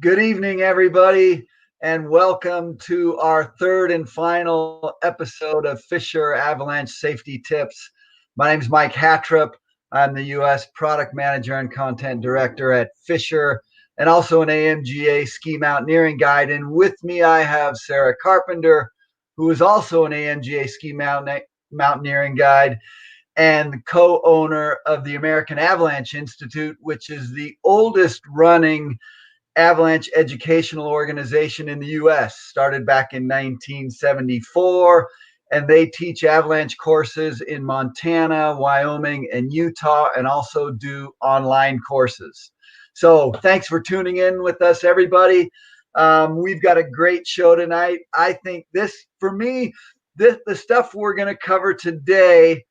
Good evening, everybody, and welcome to our third and final episode of Fisher Avalanche Safety Tips. My name is Mike Hattrup. I'm the U.S. Product Manager and Content Director at Fisher, and also an AMGA ski mountaineering guide. And with me, I have Sarah Carpenter, who is also an AMGA ski mountaineering guide and co-owner of the American Avalanche Institute, which is the oldest running Avalanche educational organization in the US, started back in 1974, and they teach avalanche courses in Montana, Wyoming, and Utah, and also do online courses. So thanks for tuning in with us, everybody. We've got a great show tonight. I think this, for me, the stuff we're going to cover today,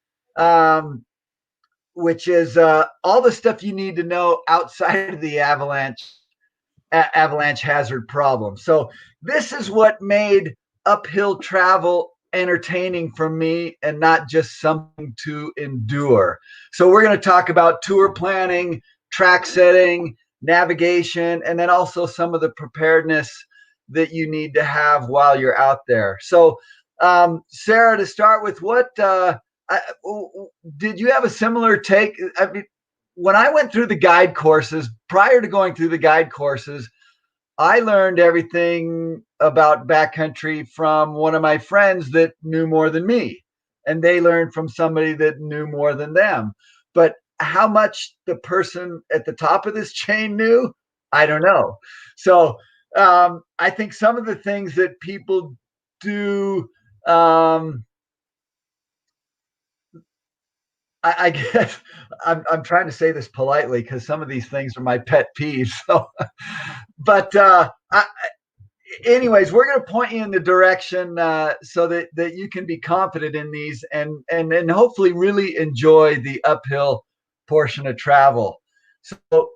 which is all the stuff you need to know outside of the avalanche hazard problem. So this is what made uphill travel entertaining for me and not just something to endure. So we're going to talk about tour planning, track setting, navigation, and then also some of the preparedness that you need to have while you're out there. So Sarah, to start with, did you have a similar take? I mean, when I went through the guide courses, prior to going through the guide courses, I learned everything about backcountry from one of my friends that knew more than me, and they learned from somebody that knew more than them. But how much the person at the top of this chain knew, I don't know. So I think some of the things that people do, I guess I'm trying to say this politely because some of these things are my pet peeves. So, but anyways, we're going to point you in the direction so that you can be confident in these and hopefully really enjoy the uphill portion of travel. So,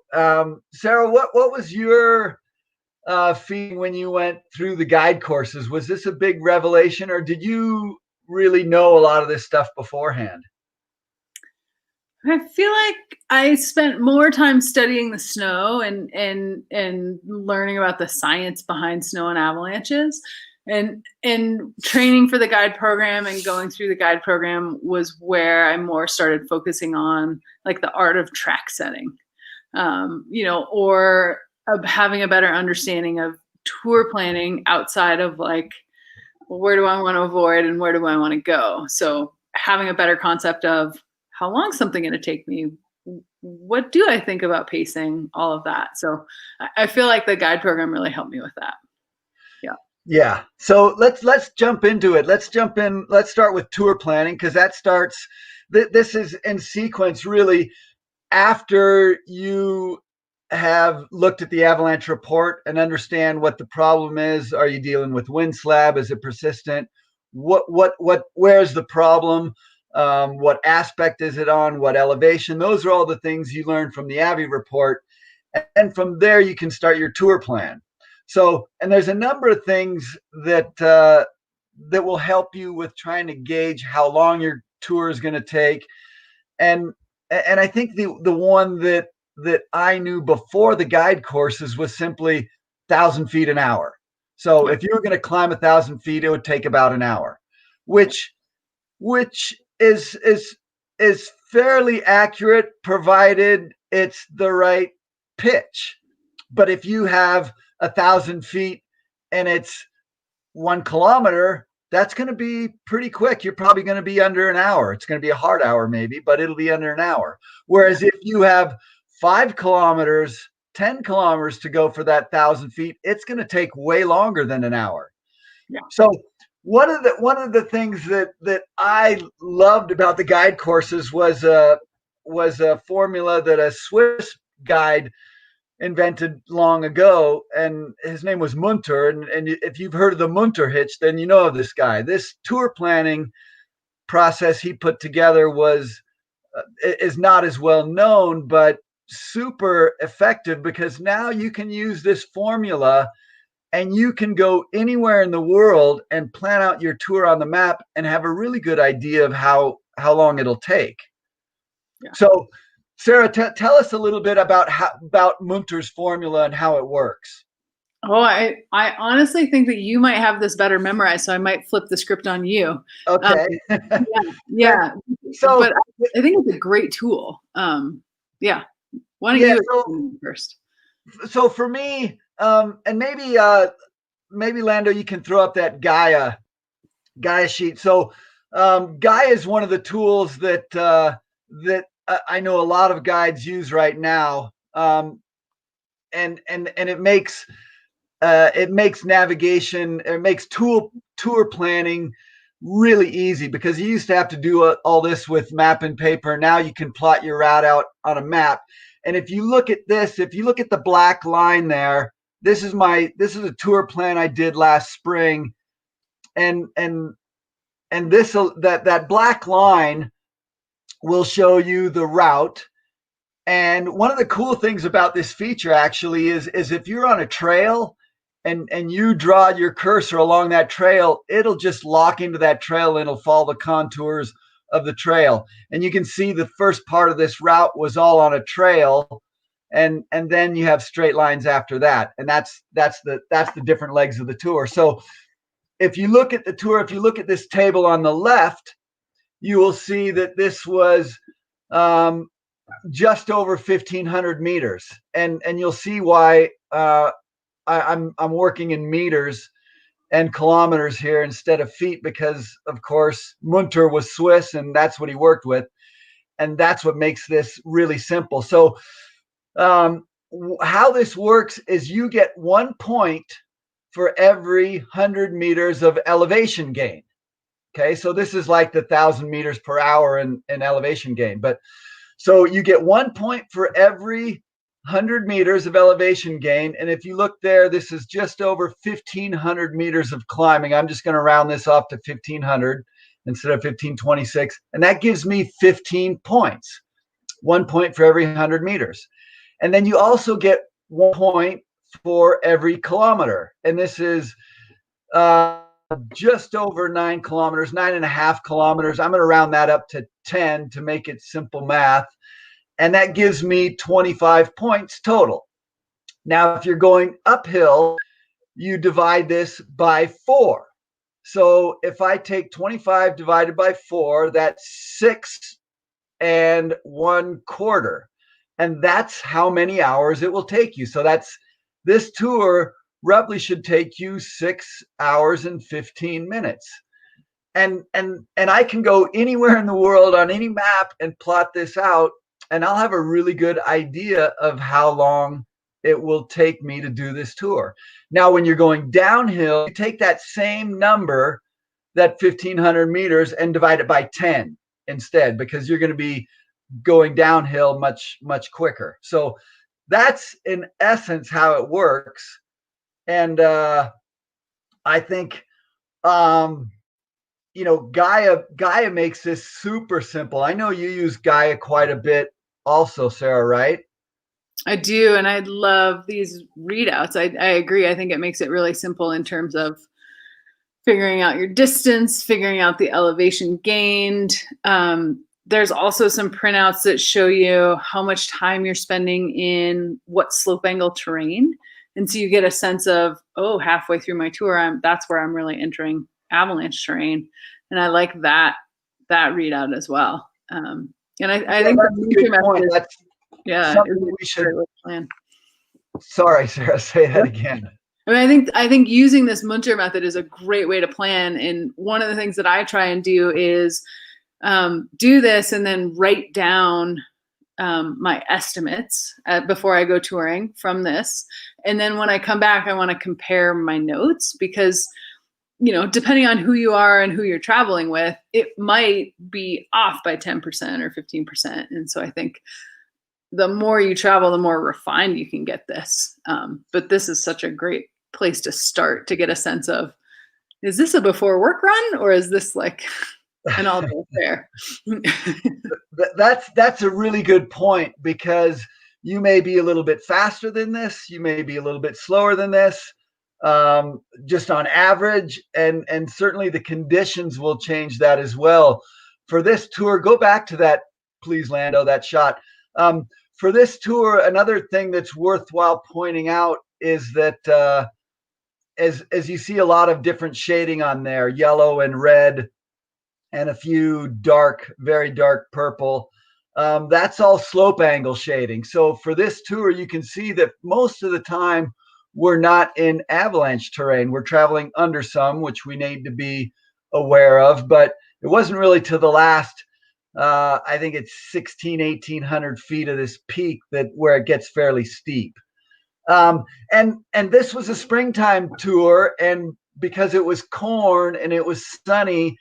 Sarah, what was your feeling when you went through the guide courses? Was this a big revelation, or did you really know a lot of this stuff beforehand? I feel like I spent more time studying the snow and learning about the science behind snow and avalanches. And training for the guide program and going through the guide program was where I more started focusing on like the art of track setting, or of having a better understanding of tour planning outside of like, well, where do I want to avoid and where do I want to go? So having a better concept of how long is something going to take me? What do I think about pacing? All of that. So I feel like the guide program really helped me with that. Yeah. Yeah. So let's jump into it. Let's jump in. Let's start with tour planning because that starts. This is in sequence really after you have looked at the avalanche report and understand what the problem is. Are you dealing with wind slab? Is it persistent? Where's the problem? What aspect is it on? What elevation? Those are all the things you learn from the Avi report. And from there, you can start your tour plan. So, and there's a number of things that will help you with trying to gauge how long your tour is going to take. And I think the one that I knew before the guide courses was simply 1,000 feet an hour. So if you were going to climb 1,000 feet, it would take about an hour, which is fairly accurate provided it's the right pitch. But if you have 1,000 feet and it's 1 kilometer, that's going to be pretty quick. You're probably going to be under an hour. It's going to be a hard hour maybe, but it'll be under an hour. Whereas if you have 5 kilometers, 10 kilometers to go for that 1,000 feet, it's going to take way longer than an hour. Yeah. So one of the things that I loved about the guide courses was a formula that a Swiss guide invented long ago, and his name was Munter. And if you've heard of the Munter hitch, then you know of this guy. This tour planning process he put together is not as well known, but super effective because now you can use this formula and you can go anywhere in the world and plan out your tour on the map and have a really good idea of how long it'll take. Yeah. So, Sarah, tell us a little bit about Munter's formula and how it works. Oh, I honestly think that you might have this better memorized, so I might flip the script on you. Okay. Yeah. So But I think it's a great tool. Yeah. Why don't yeah, you so explain first? for me, and maybe Lando, you can throw up that Gaia sheet. So Gaia is one of the tools that I know a lot of guides use right now, and it makes navigation, it makes tour planning really easy, because you used to have to do all this with map and paper. Now you can plot your route out on a map. And if you look at this, if you look at the black line there, this is a tour plan I did last spring, and this that black line will show you the route. And one of the cool things about this feature actually is if you're on a trail and you draw your cursor along that trail, it'll just lock into that trail and it'll follow the contours of the trail. And you can see the first part of this route was all on a trail, and then you have straight lines after that. And that's the different legs of the tour. So if you look at the tour, if you look at this table on the left, you will see that this was just over 1,500 meters, and you'll see why I'm working in meters and kilometers here instead of feet, because of course Munter was Swiss and that's what he worked with, and that's what makes this really simple. So how this works is you get 1 point for every 100 meters of elevation gain. Okay, so this is like the 1,000 meters per hour in elevation gain. But so you get 1 point for every 100 meters of elevation gain. And if you look there, this is just over 1,500 meters of climbing. I'm just going to round this off to 1,500 instead of 1,526. And that gives me 15 points, 1 point for every 100 meters. And then you also get 1 point for every kilometer. And this is just over 9 kilometers, 9.5 kilometers. I'm going to round that up to 10 to make it simple math. And that gives me 25 points total. Now, if you're going uphill, you divide this by 4. So if I take 25 divided by 4, that's 6 1/4. And that's how many hours it will take you. So this tour roughly should take you 6 hours and 15 minutes. And I can go anywhere in the world on any map and plot this out, and I'll have a really good idea of how long it will take me to do this tour. Now, when you're going downhill, you take that same number, that 1,500 meters, and divide it by 10 instead, because you're going to be going downhill much quicker. So that's in essence how it works. And I think Gaia makes this super simple. I know you use Gaia quite a bit also, Sarah, right? I do, and I love these readouts. I agree. I think it makes it really simple in terms of figuring out your distance, figuring out the elevation gained. There's also some printouts that show you how much time you're spending in what slope angle terrain. And so you get a sense of, oh, halfway through my tour, that's where I'm really entering avalanche terrain. And I like that readout as well. And I think that's a good point. That's something we should plan. Sorry, Sarah, say that again. I mean, I think using this Munter method is a great way to plan. And one of the things that I try and do is do this and then write down my estimates before I go touring from this. And then when I come back, I want to compare my notes, because, depending on who you are and who you're traveling with, it might be off by 10% or 15%. And so I think the more you travel, the more refined you can get this. But this is such a great place to start to get a sense of, is this a before work run, or is this like an all day affair? That's a really good point, because you may be a little bit faster than this, you may be a little bit slower than this, just on average, and certainly the conditions will change that as well. For this tour, go back to that, please, Lando, that shot. For this tour, another thing that's worthwhile pointing out is that as you see a lot of different shading on there, yellow and red, and a few dark, very dark purple. That's all slope angle shading. So for this tour, you can see that most of the time we're not in avalanche terrain. We're traveling under some, which we need to be aware of. But it wasn't really to the last, I think it's 1,800 feet of this peak where it gets fairly steep. And this was a springtime tour, and because it was corn and it was sunny,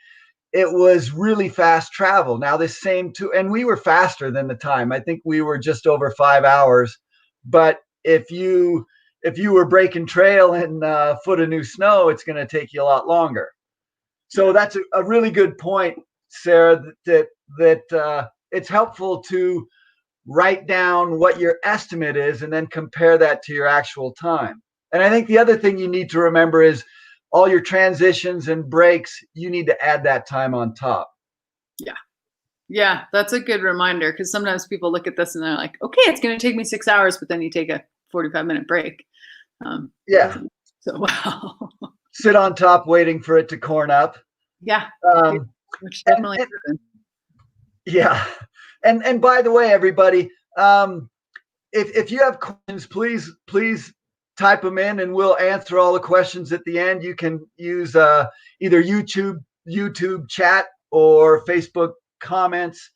it was really fast travel. Now this same tour, and we were faster than the time. I think we were just over 5 hours. But if you were breaking trail and foot of new snow, it's going to take you a lot longer. So that's a really good point, Sarah. That it's helpful to write down what your estimate is and then compare that to your actual time. And I think the other thing you need to remember is all your transitions and breaks, you need to add that time on top. Yeah. Yeah, that's a good reminder, because sometimes people look at this and they're like, okay, it's going to take me 6 hours, but then you take a 45-minute break. Yeah. So, wow. Sit on top waiting for it to corn up. Yeah. Which definitely happens. Yeah. And by the way, everybody, if you have questions, please type them in and we'll answer all the questions at the end. You can use either YouTube chat or Facebook comments.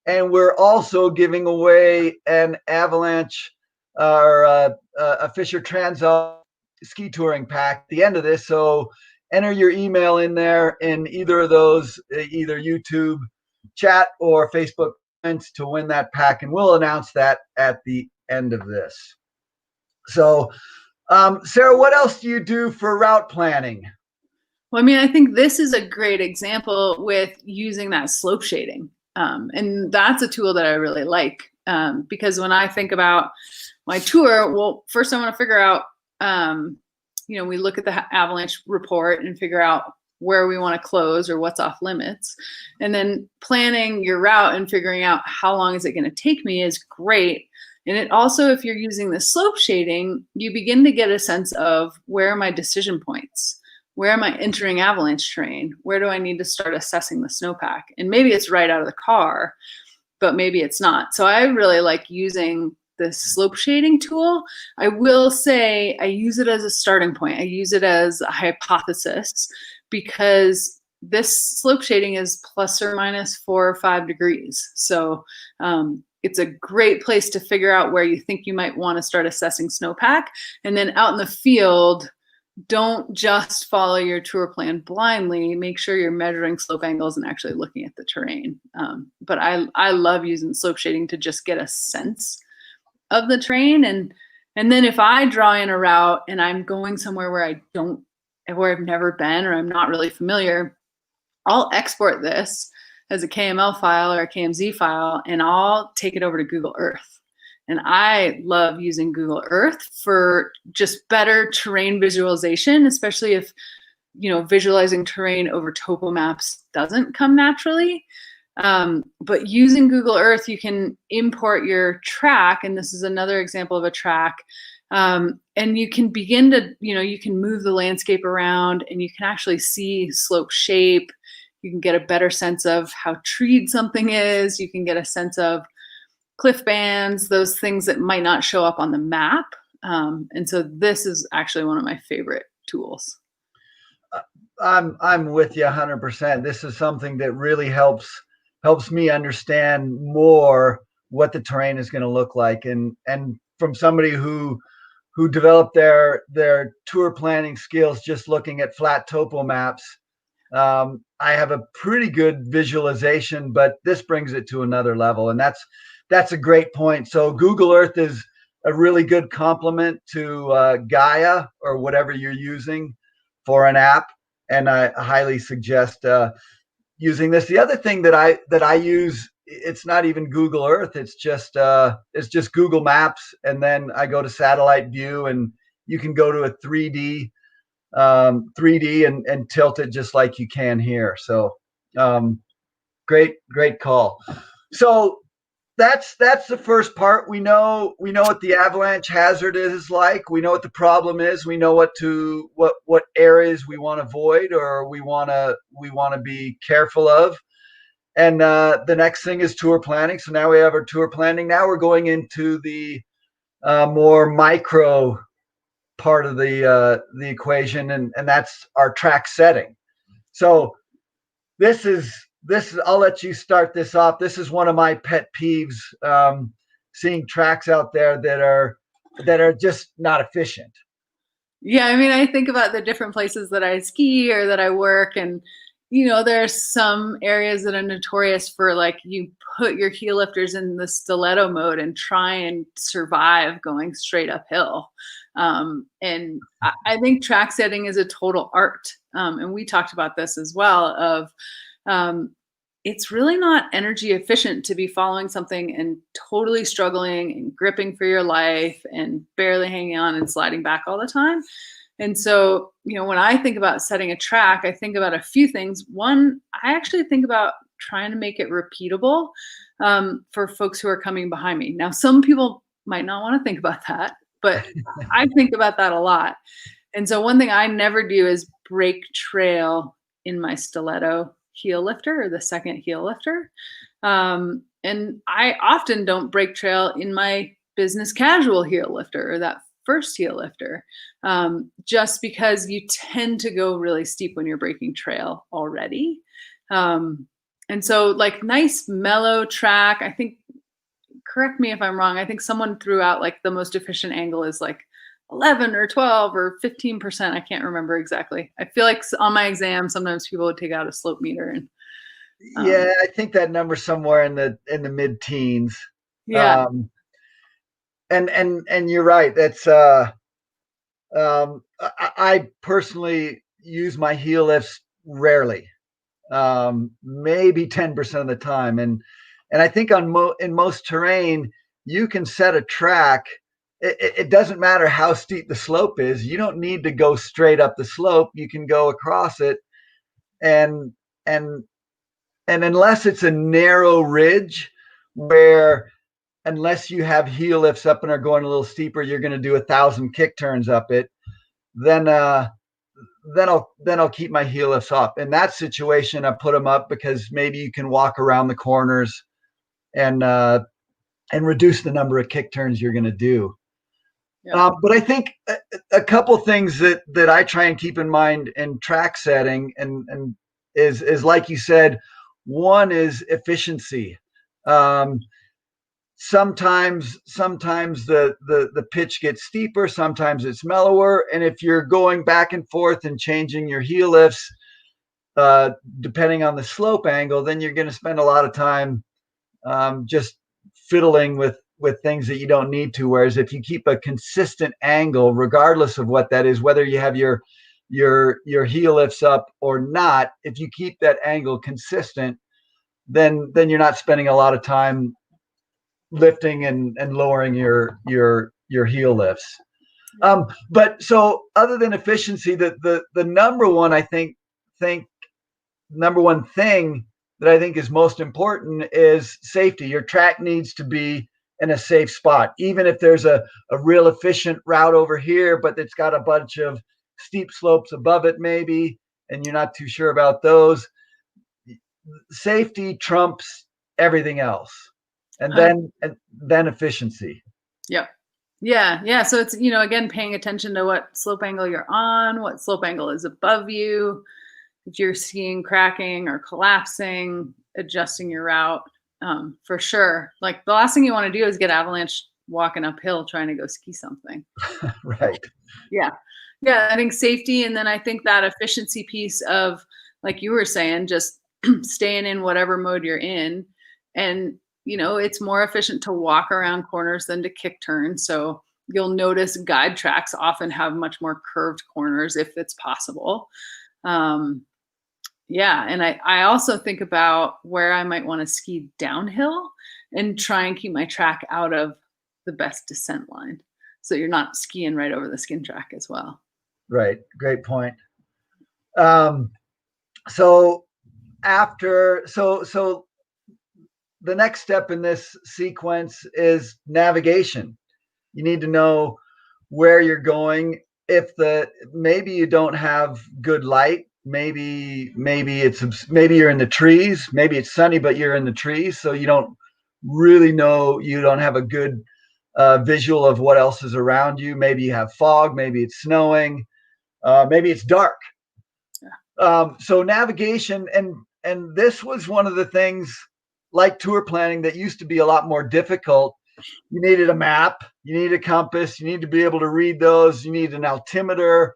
And we're also giving away an Avalanche or a Fisher Transall ski touring pack at the end of this. So enter your email in there in either of those, either YouTube chat or Facebook comments, to win that pack. And we'll announce that at the end of this. So, Sarah, what else do you do for route planning? Well, I mean, I think this is a great example with using that slope shading. And that's a tool that I really like, because when I think about my tour, well, first I want to figure out, we look at the avalanche report and figure out where we want to close or what's off limits. And then planning your route and figuring out how long is it going to take me is great. And it also, if you're using the slope shading, you begin to get a sense of where are my decision points? Where am I entering avalanche terrain? Where do I need to start assessing the snowpack? And maybe it's right out of the car, but maybe it's not. So I really like using the slope shading tool. I will say I use it as a starting point. I use it as a hypothesis, because this slope shading is plus or minus 4 or 5 degrees. So it's a great place to figure out where you think you might want to start assessing snowpack. And then out in the field, don't just follow your tour plan blindly. Make sure you're measuring slope angles and actually looking at the terrain. But I love using slope shading to just get a sense of the terrain. And then if I draw in a route and I'm going somewhere where I've never been or I'm not really familiar, I'll export this as a KML file or a KMZ file, and I'll take it over to Google Earth. And I love using Google Earth for just better terrain visualization, especially if, visualizing terrain over topo maps doesn't come naturally. But using Google Earth, you can import your track, and this is another example of a track. And you can begin to, you can move the landscape around and you can actually see slope shape. You can get a better sense of how treed something is. You can get a sense of cliff bands, those things that might not show up on the map. And so this is actually one of my favorite tools. I'm with you 100%. This is something that really helps me understand more what the terrain is going to look like. And from somebody who developed their tour planning skills just looking at flat topo maps, I have a pretty good visualization, but this brings it to another level. And that's a great point. So Google Earth is a really good complement to Gaia or whatever you're using for an app. And I highly suggest using this. The other thing that I use, it's not even Google Earth. It's just Google Maps. And then I go to satellite view, and you can go to a 3D and tilt it just like you can here. So great call. So that's the first part. We know what the avalanche hazard is like. We know what the problem is. We know what areas we want to avoid or we want to be careful of. And the next thing is tour planning. So now we have our tour planning. Now we're going into the more micro part of the equation, and that's our track setting. So this is I'll let you start this off. This is one of my pet peeves, seeing tracks out there that are just not efficient. Yeah, I mean, I think about the different places that I ski or that I work, and there's some areas that are notorious for like you put your heel lifters in the stiletto mode and try and survive going straight uphill. And I think track setting is a total art. And we talked about this as well. Um, it's really not energy efficient to be following something and totally struggling and gripping for your life and barely hanging on and sliding back all the time. And so, when I think about setting a track, I think about a few things. One, I actually think about trying to make it repeatable for folks who are coming behind me. Now, some people might not want to think about that, but I think about that a lot. And so, one thing I never do is break trail in my stiletto heel lifter or the second heel lifter. And I often don't break trail in my business casual heel lifter or that first heel lifter, just because you tend to go really steep when you're breaking trail already. And so, like, nice mellow track, I think, correct me if I'm wrong, I think someone threw out like the most efficient angle is like 11 or 12 or 15%. I can't remember exactly. I feel like on my exam, sometimes people would take out a slope meter and Yeah, I think that number's somewhere in the mid-teens. yeah. Um, and you're right. That's I personally use my heel lifts rarely, maybe 10% of the time, and I think in most terrain you can set a track. It doesn't matter how steep the slope is. You don't need to go straight up the slope. You can go across it, and and and unless it's a narrow ridge where unless you have heel lifts up and are going a little steeper, you're going to do 1,000 kick turns up it. Then I'll keep my heel lifts up. In that situation, I put them up because maybe you can walk around the corners and reduce the number of kick turns you're going to do. Yeah. But I think a couple things that I try and keep in mind in track setting and is like you said, one is efficiency. Um, sometimes the pitch gets steeper, sometimes it's mellower, and if you're going back and forth and changing your heel lifts depending on the slope angle, then you're going to spend a lot of time just fiddling with things that you don't need to. Whereas if you keep a consistent angle, regardless of what that is, whether you have your heel lifts up or not, if you keep that angle consistent, then you're not spending a lot of time lifting and lowering your heel lifts. But so other than efficiency, the number one think number one thing that I think is most important is safety. Your track needs to be in a safe spot, even if there's a real efficient route over here, but it's got a bunch of steep slopes above it, maybe, and you're not too sure about those. Safety trumps everything else, and Um, then efficiency. yeah. Yeah. Yeah. So it's, again, paying attention to what slope angle you're on, what slope angle is above you. If you're skiing, cracking or collapsing, adjusting your route, for sure. Like the last thing you want to do is get avalanche walking uphill trying to go ski something. Right. Yeah. Yeah. I think safety. And then I think that efficiency piece of, like you were saying, just staying in whatever mode you're in. And, it's more efficient to walk around corners than to kick turn. So you'll notice guide tracks often have much more curved corners if it's possible. Yeah. And I also think about where I might want to ski downhill and try and keep my track out of the best descent line. So you're not skiing right over the skin track as well. Right. Great point. Um, so after so the next step in this sequence is navigation. You need to know where you're going. Maybe you don't have good light, maybe you're in the trees, maybe it's sunny but you're in the trees, so you don't really know, you don't have a good visual of what else is around you. Maybe you have fog, maybe it's snowing, maybe it's dark. So navigation, and this was one of the things, like tour planning, that used to be a lot more difficult. You needed a map, you need a compass, you need to be able to read those, you need an altimeter.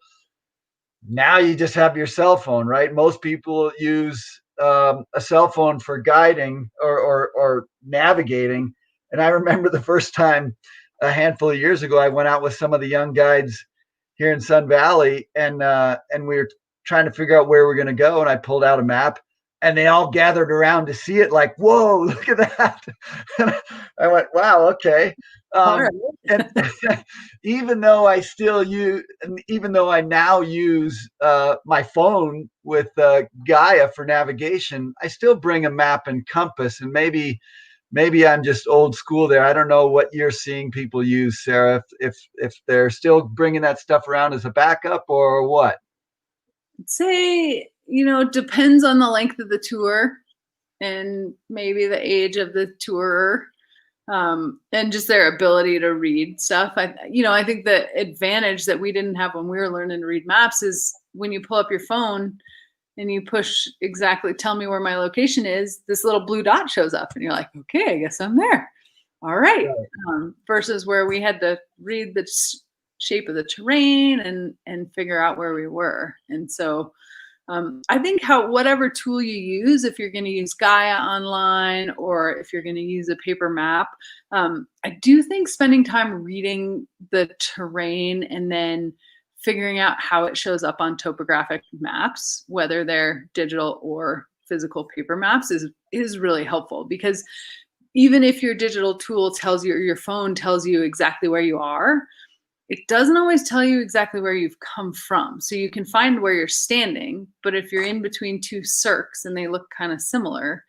Now you just have your cell phone, right? Most people use a cell phone for guiding or navigating. And I remember the first time a handful of years ago, I went out with some of the young guides here in Sun Valley, and we were trying to figure out where we're going to go. And I pulled out a map, and they all gathered around to see it, like, whoa, look at that. And I went, wow, okay. And even though I now use my phone with Gaia for navigation, I still bring a map and compass. And maybe I'm just old school there. I don't know what you're seeing people use, Sarah, if they're still bringing that stuff around as a backup or what. I'd say, depends on the length of the tour and maybe the age of the tourer, and just their ability to read stuff. I think the advantage that we didn't have when we were learning to read maps is when you pull up your phone and you push exactly, tell me where my location is, this little blue dot shows up and you're like, okay, I guess I'm there. All right. Versus where we had to read the shape of the terrain and figure out where we were. And so I think whatever tool you use, if you're going to use Gaia online or if you're going to use a paper map, I do think spending time reading the terrain and then figuring out how it shows up on topographic maps, whether they're digital or physical paper maps, is really helpful. Because even if your digital tool tells you, or your phone tells you exactly where you are, it doesn't always tell you exactly where you've come from. So you can find where you're standing, but if you're in between two cirques and they look kind of similar,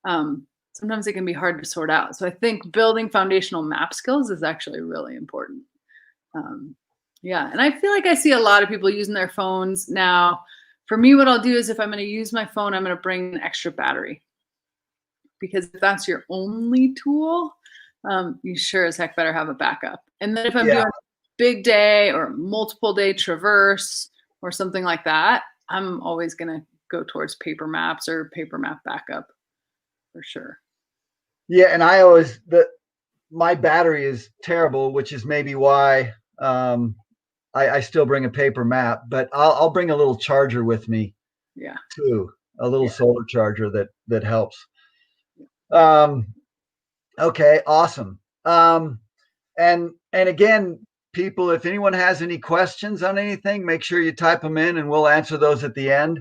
sometimes it can be hard to sort out. So I think building foundational map skills is actually really important. And I feel like I see a lot of people using their phones now. For me, what I'll do is if I'm going to use my phone, I'm going to bring an extra battery. Because if that's your only tool, you sure as heck better have a backup. And then if I'm doing big day or multiple day traverse or something like that, I'm always going to go towards paper maps or paper map backup for sure. Yeah. And my battery is terrible, which is maybe why I still bring a paper map, but I'll bring a little charger with me too, a little solar charger that helps. Okay, awesome. And again, people, if anyone has any questions on anything, make sure you type them in and we'll answer those at the end.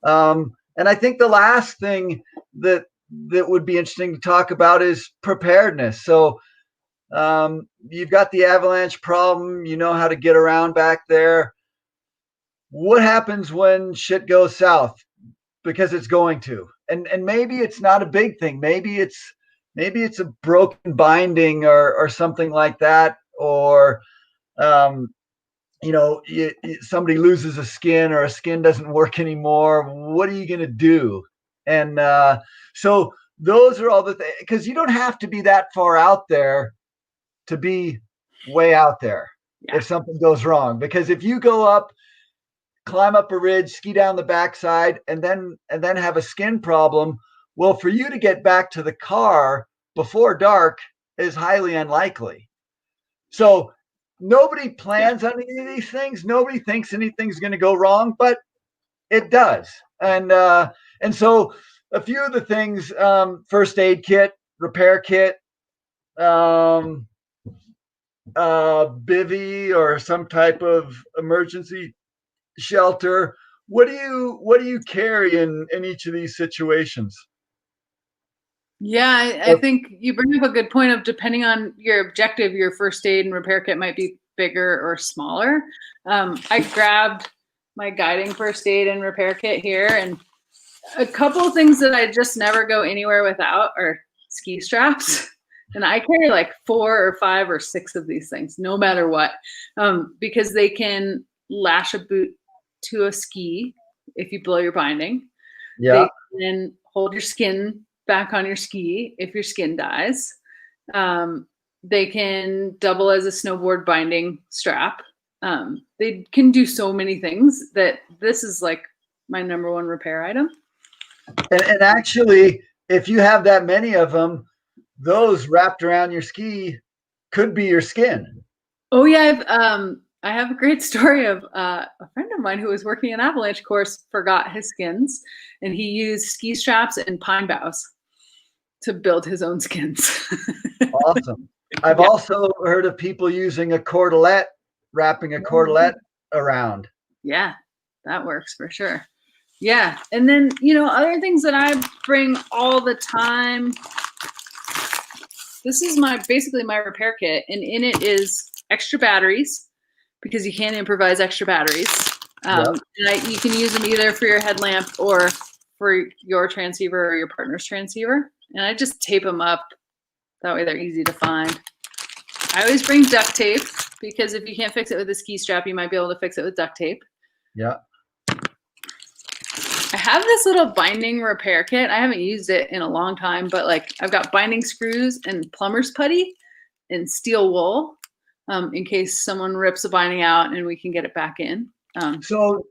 And I think the last thing that would be interesting to talk about is preparedness. So you've got the avalanche problem, you know how to get around back there. What happens when shit goes south? Because it's going to. And maybe it's not a big thing. Maybe it's a broken binding or something like that, or somebody loses a skin or a skin doesn't work anymore. What are you going to do? And so those are all the things, because you don't have to be that far out there to be way out there if something goes wrong. Because if you go up, climb up a ridge, ski down the backside, and then have a skin problem, well, for you to get back to the car before dark is highly unlikely. So nobody plans on any of these things. Nobody thinks anything's going to go wrong, but it does. And so a few of the things: first aid kit, repair kit, bivy or some type of emergency shelter. What do you carry in each of these situations? Yeah, I think you bring up a good point of, depending on your objective, your first aid and repair kit might be bigger or smaller. I grabbed my guiding first aid and repair kit here, and a couple of things that I just never go anywhere without are ski straps. And I carry like 4 or 5 or 6 of these things, no matter what, because they can lash a boot to a ski if you blow your binding. Yeah. They can hold your skin back on your ski if your skin dies. They can double as a snowboard binding strap. They can do so many things that this is like my number one repair item. And actually, if you have that many of them, those wrapped around your ski could be your skin. Oh yeah, I have a great story of a friend of mine who was working an Avalanche course forgot his skins, and he used ski straps and pine boughs to build his own skins. Awesome. I've also heard of people using a cordelette, wrapping a cordelette around. Yeah, that works for sure. Yeah, and then other things that I bring all the time. This is basically my repair kit, and in it is extra batteries, because you can improvise extra batteries. And you can use them either for your headlamp or for your transceiver or your partner's transceiver. And I just tape them up. That way they're easy to find. I always bring duct tape, because if you can't fix it with a ski strap, you might be able to fix it with duct tape. Yeah. I have this little binding repair kit. I haven't used it in a long time, but like I've got binding screws and plumber's putty and steel wool, in case someone rips a binding out and we can get it back in. So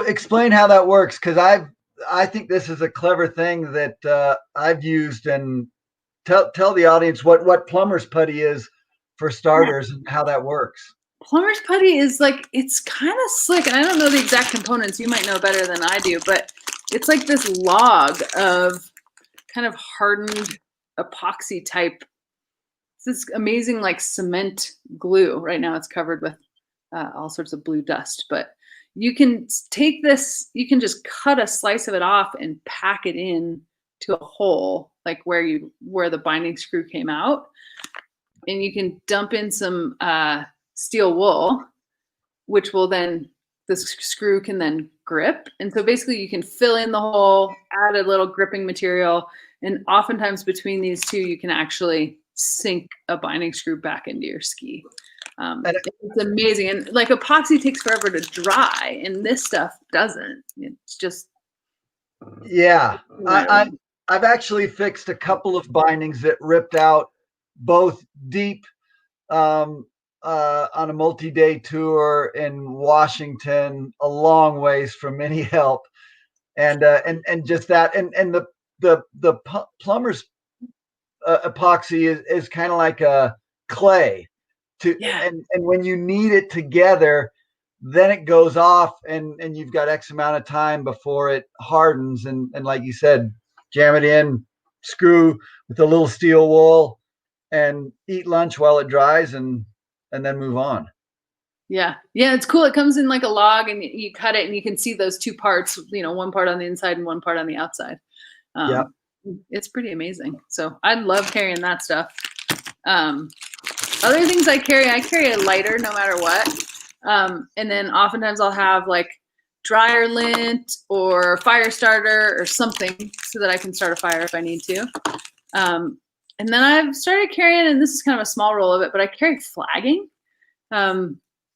explain how that works, because I think this is a clever thing that I've used, and tell the audience what plumber's putty is for starters and how that works. Plumber's putty is like, it's kind of slick, and I don't know the exact components. You might know better than I do, but it's like this log of kind of hardened epoxy type. It's this amazing like cement glue. Right now it's covered with all sorts of blue dust, but you can take this, you can just cut a slice of it off and pack it in to a hole, like where the binding screw came out. And you can dump in some steel wool, which will then, the screw can then grip. And so basically you can fill in the hole, add a little gripping material, and oftentimes between these two, you can actually sink a binding screw back into your ski. It's amazing. And like epoxy takes forever to dry, and this stuff doesn't. It's just. Yeah. I've actually fixed a couple of bindings that ripped out both deep on a multi-day tour in Washington, a long ways from any help, and just that, and the plumber's epoxy is kind of like a clay, and when you knead it together, then it goes off, and you've got X amount of time before it hardens, and like you said, jam it in, screw with a little steel wool, and eat lunch while it dries, and then move on. Yeah, it's cool. It comes in like a log, and you cut it, and you can see those two parts. One part on the inside and one part on the outside. It's pretty amazing. So I love carrying that stuff. Other things I carry a lighter no matter what. And then oftentimes I'll have like dryer lint or fire starter or something so that I can start a fire if I need to. And then I've started carrying, and this is kind of a small roll of it, but I carry flagging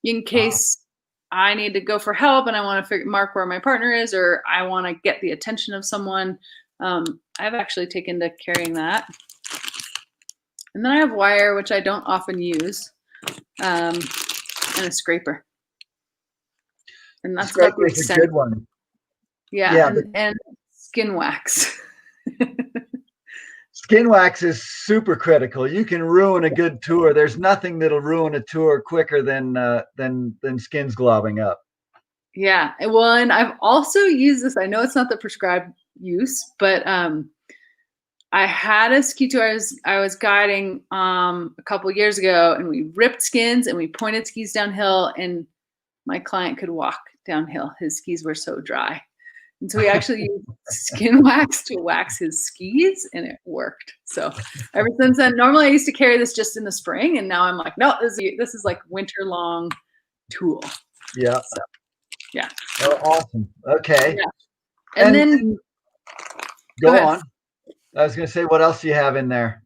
in case I need to go for help and I want to mark where my partner is, or I want to get the attention of someone. I've actually taken to carrying that. And then I have wire, which I don't often use, and a scraper. And that's about the extent. A good one. Yeah. And skin wax. Skin wax is super critical. You can ruin a good tour. There's nothing that'll ruin a tour quicker than skins globbing up. Yeah. Well, and I've also used this. I know it's not the prescribed use, but I had a ski tour I was guiding a couple of years ago, and we ripped skins and we pointed skis downhill, and my client could walk downhill. His skis were so dry. And so we actually used skin wax to wax his skis, and it worked. So ever since then, normally I used to carry this just in the spring, and now I'm like, no, this is like winter long tool. Yeah. So, yeah. Oh, awesome. Okay. Yeah. And then go on. I was going to say, what else do you have in there?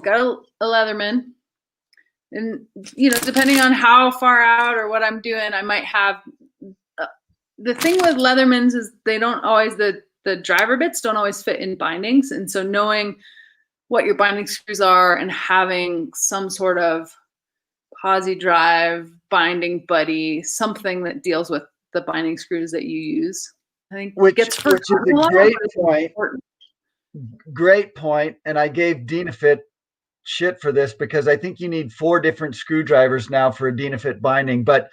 Got a Leatherman. And, depending on how far out or what I'm doing, I might have, the thing with Leathermans is they don't always, the driver bits don't always fit in bindings. And so knowing what your binding screws are and having some sort of posi drive binding buddy, something that deals with the binding screws that you use, I think which gets is a great point. Great point. And I gave Dynafit shit for this because I think you need 4 different screwdrivers now for a Dynafit binding, but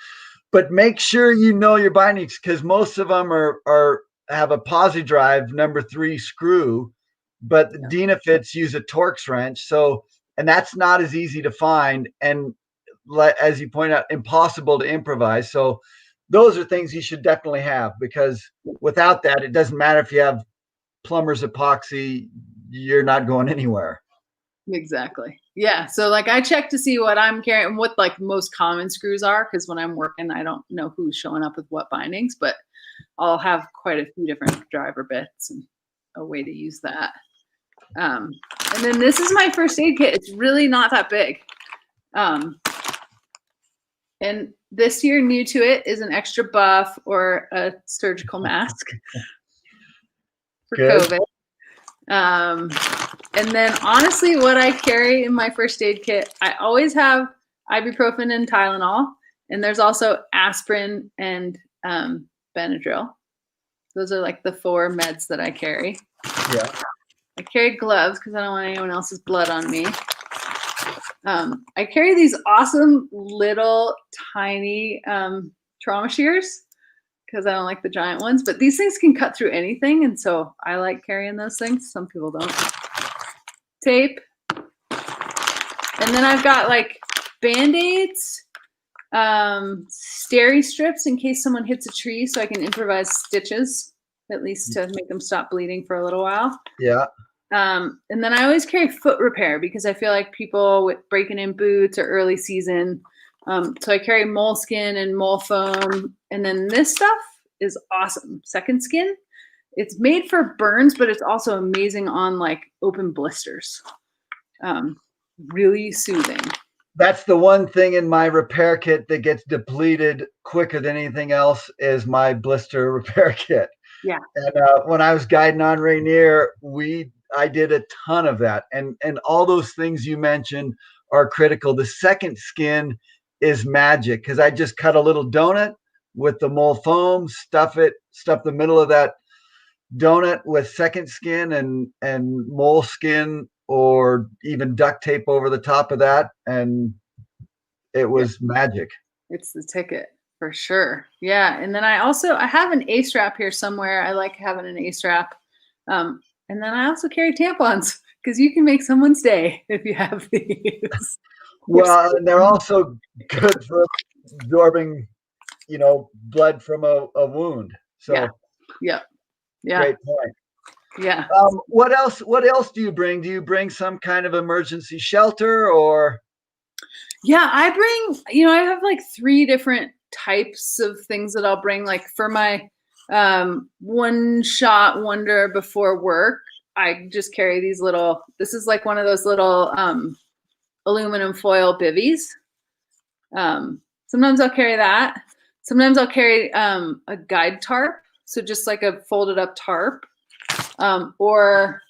make sure you know your bindings, because most of them are have a posi drive number 3 screw, but the Dynafits use a Torx wrench. So, and that's not as easy to find, and as you point out, impossible to improvise. So those are things you should definitely have, because without that, it doesn't matter if you have plumber's epoxy, you're not going anywhere. Exactly. Yeah. So like I check to see what I'm carrying, what like most common screws are, because when I'm working, I don't know who's showing up with what bindings, but I'll have quite a few different driver bits and a way to use that. And then this is my first aid kit. It's really not that big. And this year, new to it is an extra buff or a surgical mask for COVID. And then honestly, what I carry in my first aid kit, I always have ibuprofen and Tylenol, and there's also aspirin and Benadryl. Those are like the 4 meds that I carry. Yeah. I carry gloves because I don't want anyone else's blood on me. I carry these awesome little tiny trauma shears because I don't like the giant ones, but these things can cut through anything. And so I like carrying those things. Some people don't. Tape. And then I've got like Band-Aids, steri strips in case someone hits a tree so I can improvise stitches, at least to make them stop bleeding for a little while. Yeah. And then I always carry foot repair because I feel like people with breaking in boots or early season. So I carry moleskin and mole foam. And then this stuff is awesome. Second Skin. It's made for burns, but it's also amazing on like open blisters. Really soothing. That's the one thing in my repair kit that gets depleted quicker than anything else is my blister repair kit. Yeah. And when I was guiding on Rainier, I did a ton of that. And all those things you mentioned are critical. The Second Skin is magic because I just cut a little donut with the mole foam, stuff the middle of that donut with Second Skin and moleskin, or even duct tape over the top of that, and it was magic. It's the ticket for sure. Yeah. And then I have an A-strap here somewhere. I like having an A-strap. And then I also carry tampons because you can make someone's day if you have these. Well, and they're also good for absorbing, blood from a wound. So yeah. Great point. Yeah. What else do you bring? Do you bring some kind of emergency shelter or? Yeah, I bring, I have like 3 different types of things that I'll bring. Like for my one shot wonder before work, I just carry these this is like one of those little aluminum foil bivvies. Sometimes I'll carry that. Sometimes I'll carry a guide tarp. So just like a folded up tarp. Or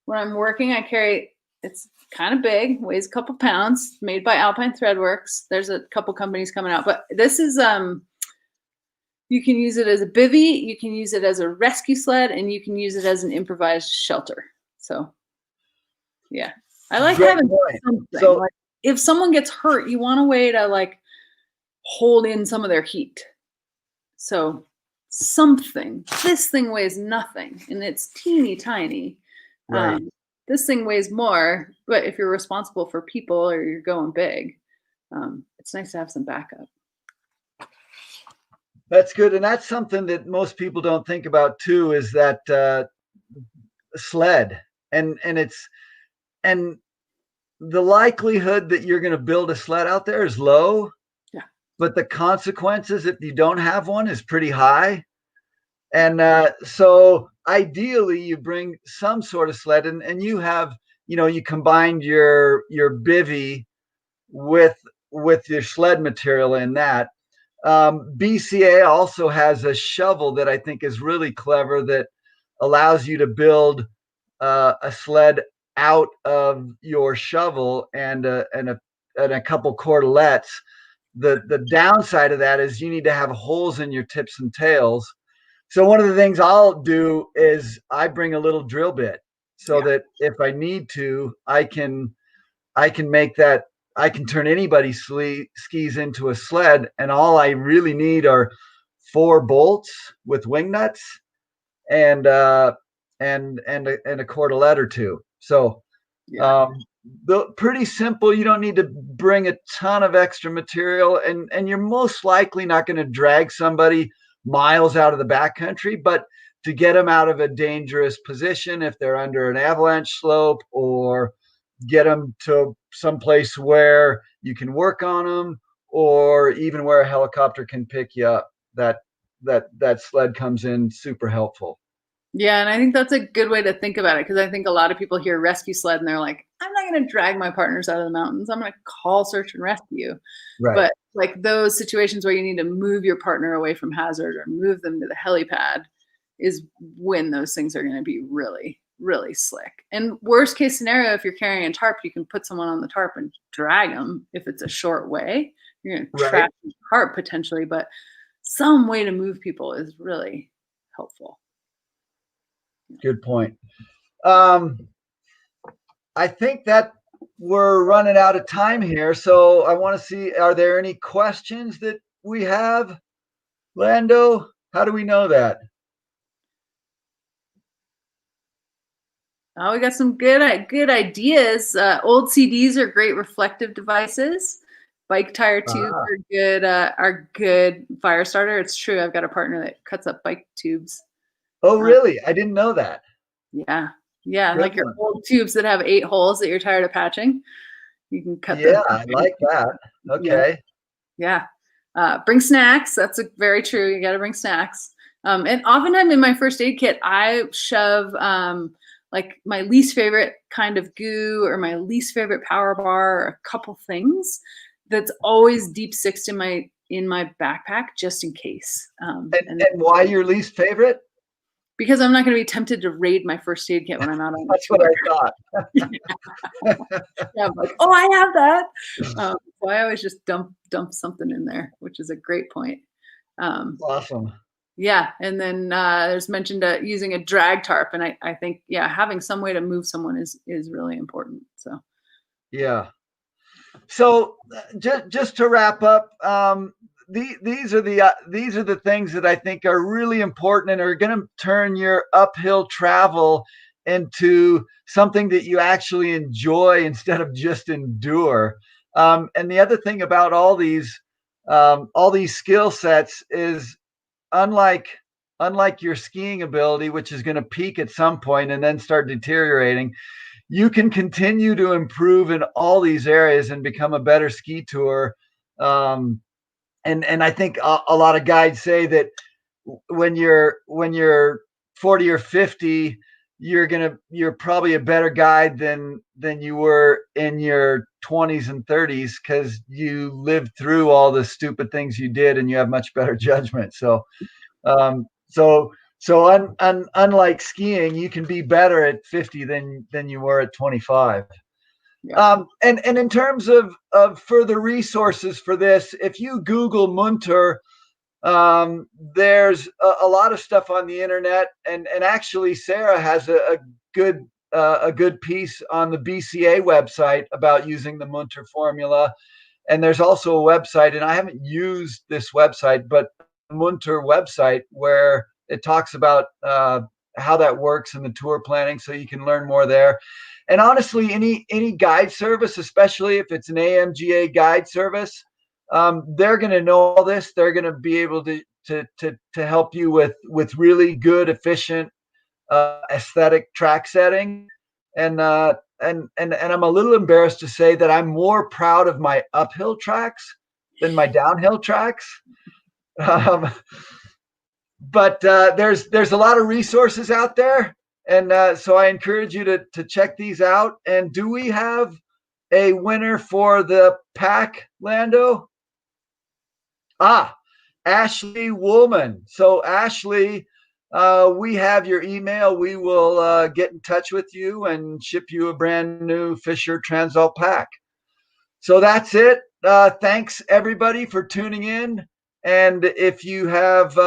when I'm working, I carry, it's kind of big, weighs a couple pounds, made by Alpine Threadworks. There's a couple companies coming out, but this is, you can use it as a bivvy, you can use it as a rescue sled, and you can use it as an improvised shelter. So yeah, I like having something. So like, if someone gets hurt, you want a way to like hold in some of their heat. So something. This thing weighs nothing, and it's teeny tiny. Right. This thing weighs more, but if you're responsible for people or you're going big, it's nice to have some backup. That's good, and that's something that most people don't think about too. Is that sled, and the likelihood that you're going to build a sled out there is low. But the consequences if you don't have one is pretty high. And so ideally you bring some sort of sled, and you have, you combined your bivy with your sled material in that. BCA also has a shovel that I think is really clever that allows you to build a sled out of your shovel and a couple cordelettes. The downside of that is you need to have holes in your tips and tails. So one of the things I'll do is I bring a little drill bit so that if I need to, I can make that, I can turn anybody's skis into a sled, and all I really need are 4 bolts with wing nuts and a cordelette or two. So pretty simple. You don't need to bring a ton of extra material, and you're most likely not going to drag somebody miles out of the backcountry, but to get them out of a dangerous position if they're under an avalanche slope, or get them to someplace where you can work on them, or even where a helicopter can pick you up, that sled comes in super helpful. Yeah, and I think that's a good way to think about it, because I think a lot of people hear rescue sled and they're like, I'm not going to drag my partners out of the mountains. I'm going to call search and rescue. Right. But like those situations where you need to move your partner away from hazard or move them to the helipad is when those things are going to be really, really slick. And worst case scenario, if you're carrying a tarp, you can put someone on the tarp and drag them if it's a short way. You're going to trap the tarp potentially, but some way to move people is really helpful. Good point. I think that we're running out of time here, so I want to see, are there any questions that we have? Lando, how do we know that? Oh, we got some good ideas. Old CDs are great reflective devices. Bike tire tubes are good fire starter. It's true. I've got a partner that cuts up bike tubes. Oh, really? I didn't know that. Yeah. Good like one. Your old tubes that have 8 holes that you're tired of patching. You can cut them. Yeah, I like that. Okay. Yeah. Bring snacks. That's very true. You got to bring snacks. And oftentimes in my first aid kit, I shove like my least favorite kind of goo or my least favorite power bar or a couple things that's always deep sixed in my backpack just in case. And why your least favorite? Because I'm not going to be tempted to raid my first aid kit when I'm out on That's what I thought. Yeah, I'm like, oh, I have that. So I always just dump something in there, which is a great point. Awesome. Yeah, and then there's mentioned using a drag tarp, and I think having some way to move someone is really important. So yeah. So just to wrap up, these are the things that I think are really important and are going to turn your uphill travel into something that you actually enjoy instead of just endure. And the other thing about all these skill sets is, unlike your skiing ability, which is going to peak at some point and then start deteriorating, you can continue to improve in all these areas and become a better ski tour. And I think a lot of guides say that when you're 40 or 50, you're probably a better guide than you were in your 20s and 30s, because you lived through all the stupid things you did and you have much better judgment. So unlike skiing, you can be better at 50 than you were at 25. Yeah. And in terms of further resources for this, if you Google Munter, there's a lot of stuff on the internet, and actually Sarah has a good piece on the BCA website about using the Munter formula. And there's also a website, and I haven't used this website, but Munter website where it talks about how that works in the tour planning, so you can learn more there. And honestly, any guide service, especially if it's an AMGA guide service, they're going to know all this. They're going to be able to help you with really good, efficient, aesthetic track setting. And I'm a little embarrassed to say that I'm more proud of my uphill tracks than my downhill tracks. but there's a lot of resources out there, and so I encourage you to check these out. And do we have a winner for the pack, Lando? Ashley Woolman. So Ashley, we have your email. We will get in touch with you and ship you a brand new Fisher Transvaal pack. So that's it. Thanks everybody for tuning in. And if you have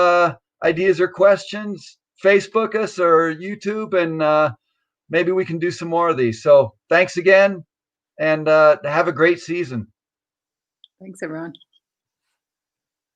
ideas or questions, Facebook us or YouTube, and maybe we can do some more of these. So thanks again, and have a great season. Thanks, everyone.